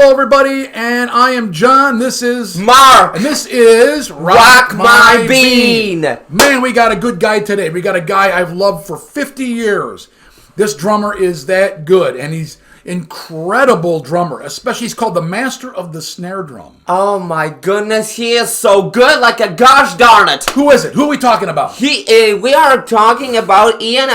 Hello, everybody, and I am John. This is Mark. And this is Rock My Bean. Man, we got a good guy today. We got a guy I've loved for 50 years. This drummer is that good, and he's incredible drummer. Especially, he's called the master of the snare drum. Oh my goodness, he is so good, like a gosh darn it. Who is it? Who are we talking about? We are talking about Ian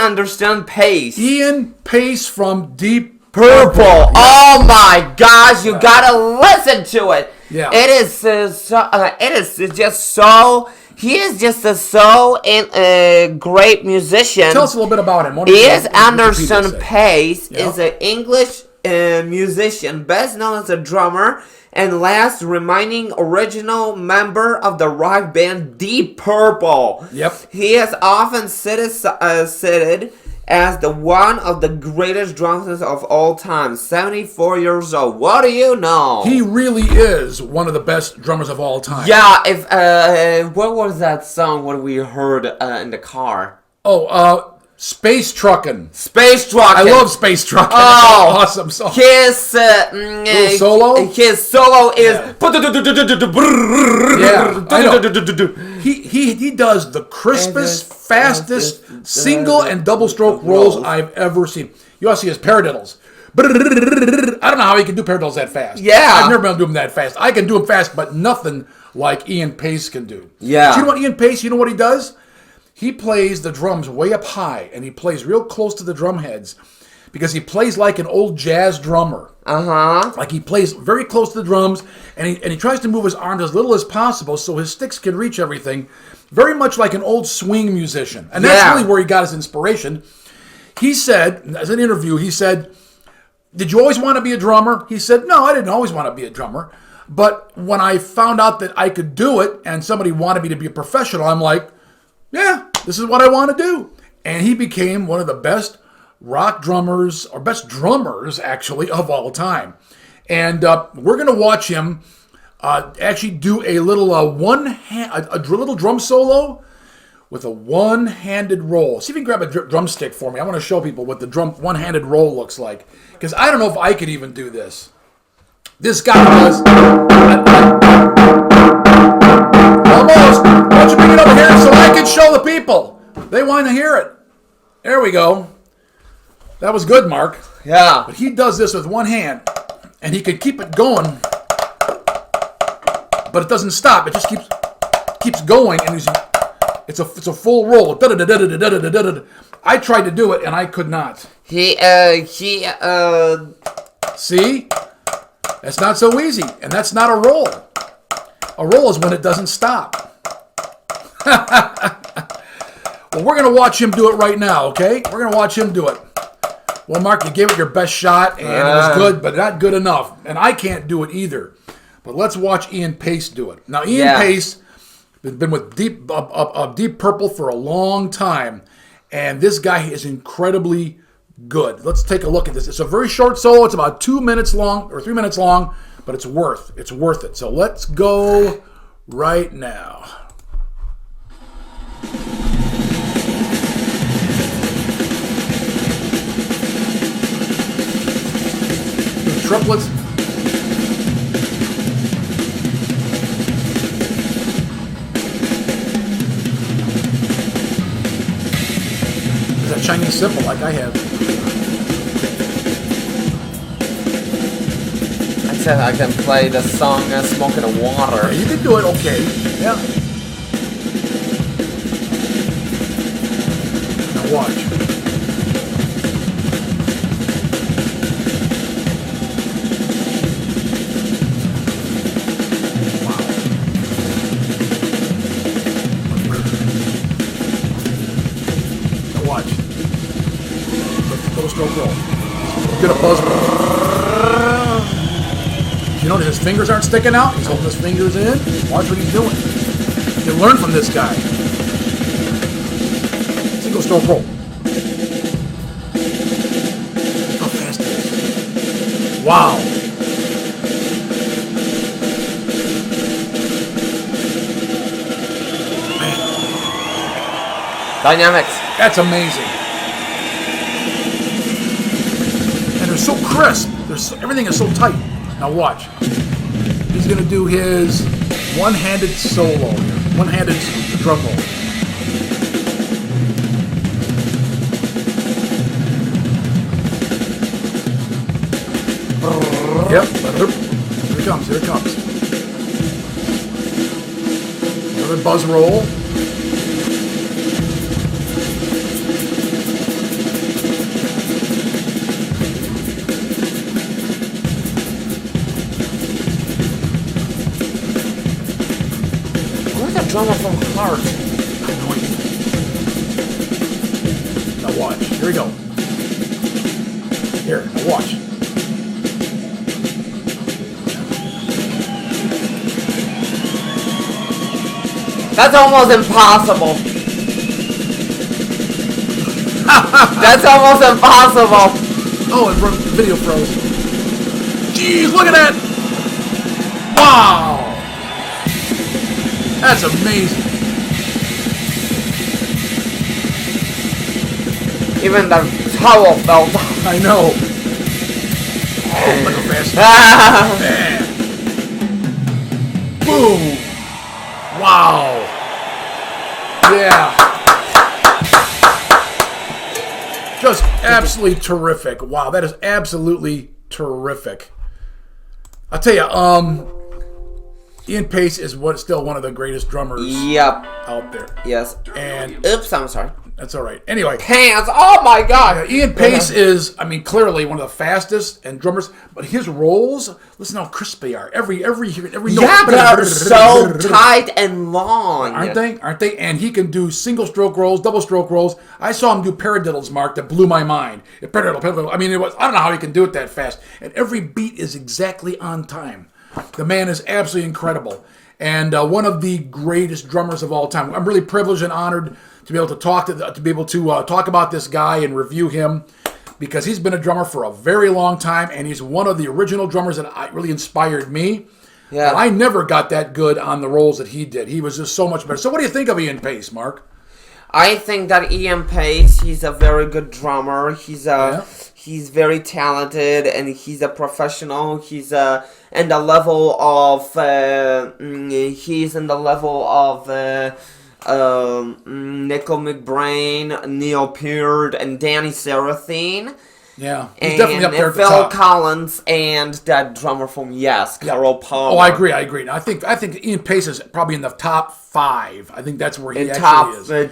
Paice. Ian Paice from Deep Purple. Yeah. Oh my gosh, you gotta listen to it. Yeah. It is just so. He is just a great musician. Tell us a little bit about him. Ian Paice is an English musician, best known as a drummer, and last remaining original member of the rock band Deep Purple. Yep. He is often cited as the one of the greatest drummers of all time. 74 years old. What do you know? He really is one of the best drummers of all time. Yeah. What was that song? What we heard in the car? Space Truckin'. Space Truckin'. I love Space Truckin'. Oh, awesome song. His solo? His solo is Yeah, I know. He does the crispest, fastest single and double stroke rolls I've ever seen. You ought to see his paradiddles. I don't know how he can do paradiddles that fast. Yeah. I've never been able to do them that fast. I can do them fast, but nothing like Ian Paice can do. Yeah. But you know what Ian Paice, you know what he does? He plays the drums way up high, and he plays real close to the drum heads because he plays like an old jazz drummer. Like he plays very close to the drums, and he tries to move his arms as little as possible so his sticks can reach everything, very much like an old swing musician. And that's really where he got his inspiration. He said, as an interview, he said, "Did you always want to be a drummer?" He said, "No, I didn't always want to be a drummer. But when I found out that I could do it and somebody wanted me to be a professional, I'm like, yeah, this is what I want to do." And he became one of the best rock drummers, or best drummers, actually, of all time. And we're going to watch him actually do a little little drum solo with a one-handed roll. See if you can grab a drumstick for me. I want to show people what the one-handed roll looks like, because I don't know if I could even do this. This guy does. Almost. Why don't you bring it over here so I can show the people? They want to hear it. There we go. That was good, Mark. Yeah. But he does this with one hand, and he can keep it going, but it doesn't stop. It just keeps going, and it's a full roll. I tried to do it, and I could not. See? That's not so easy, and that's not a roll. A roll is when it doesn't stop. Well, we're going to watch him do it right now, okay? We're going to watch him do it. Well, Mark, you gave it your best shot, and it was good, but not good enough. And I can't do it either. But let's watch Ian Paice do it. Now, Ian Paice has been with Deep Purple for a long time, and this guy is incredibly good. Let's take a look at this. It's a very short solo. It's about 2 minutes long, or 3 minutes long, but it's worth it. So let's go right now. Triplets. Is that Chinese simple like I have? I said I can play the song Smoking the Water. Yeah, you can do it okay. Yeah. Now watch. Watch. Little stroke roll. Get a buzz roll. You notice his fingers aren't sticking out? He's holding his fingers in. Watch what he's doing. You can learn from this guy. Single stroke roll. How fast it is. Wow. Dynamics. That's amazing. And they're so crisp. Everything is so tight. Now watch. He's going to do his one-handed solo here. One-handed drum roll. Yep. Here it comes. Here it comes. Another buzz roll. Where's the drummer from Heart? Now watch. Here we go. Here. Now watch. That's almost impossible. That's almost impossible. Oh, and the video froze. Jeez, look at that. Wow. That's amazing. Even the towel fell down. I know. Oh, look how fast. Man. Boom. Wow. Yeah. Just absolutely terrific. Wow, that is absolutely terrific. I'll tell you, Ian Paice is still one of the greatest drummers out there. Yes. And oops, I'm sorry. That's all right. Anyway. Pants. Oh my God. Ian Paice is, clearly one of the fastest and drummers, but his rolls, listen how crisp they are. Every note. Yeah, they're so tight and long. Aren't they? And he can do single stroke rolls, double stroke rolls. I saw him do paradiddles, Mark, that blew my mind. Paradiddle. I don't know how he can do it that fast. And every beat is exactly on time. The man is absolutely incredible. And one of the greatest drummers of all time. I'm really privileged and honored to be able to talk about this guy and review him, because he's been a drummer for a very long time, and he's one of the original drummers that really inspired me. Yeah, and I never got that good on the rolls that he did. He was just so much better. So, what do you think of Ian Paice, Mark? I think that Ian Paice, he's a very good drummer. He's very talented, and he's a professional. He's in the level of Nickel McBrain, Neil Peart, and Danny Seraphine. Yeah, he's definitely up there at the Phil top. Collins and that drummer from Yes, Carol Palmer. Oh, I agree. I think Ian Paice is probably in the top 5. I think that's where he is.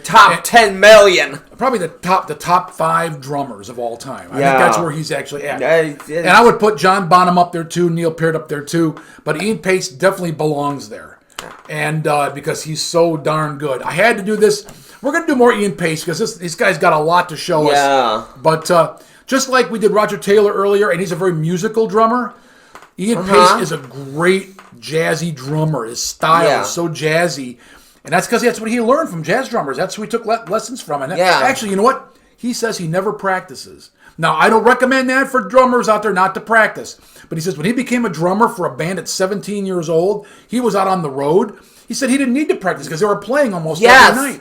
Top 10 million. Probably the top 5 drummers of all time. I think that's where he's actually at. And I would put John Bonham up there too, Neil Peart up there too, but Ian Paice definitely belongs there. And because he's so darn good. I had to do this. We're going to do more Ian Paice because this guy's got a lot to show us. But just like we did Roger Taylor earlier, and he's a very musical drummer, Ian Paice is a great jazzy drummer. His style is so jazzy. And that's because that's what he learned from jazz drummers. That's who he took lessons from. And actually, you know what? He says he never practices. Now, I don't recommend that for drummers out there not to practice. But he says when he became a drummer for a band at 17 years old, he was out on the road. He said he didn't need to practice because they were playing almost every night.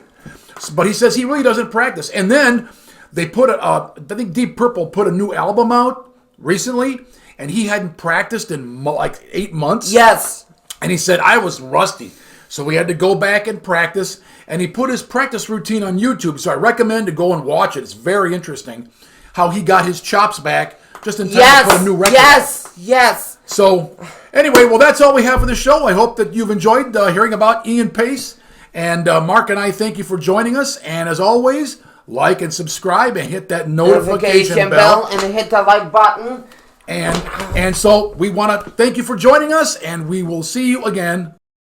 But he says he really doesn't practice. And then they put, I think Deep Purple put a new album out recently, and he hadn't practiced in like 8 months. Yes. And he said, I was rusty. So we had to go back and practice. And he put his practice routine on YouTube. So I recommend to go and watch it. It's very interesting how he got his chops back just in time to put a new record out. Yes. So anyway, well, that's all we have for the show. I hope that you've enjoyed hearing about Ian Paice. And Mark and I thank you for joining us. And as always, like and subscribe and hit that notification bell. And hit the like button. And so we want to thank you for joining us. And we will see you again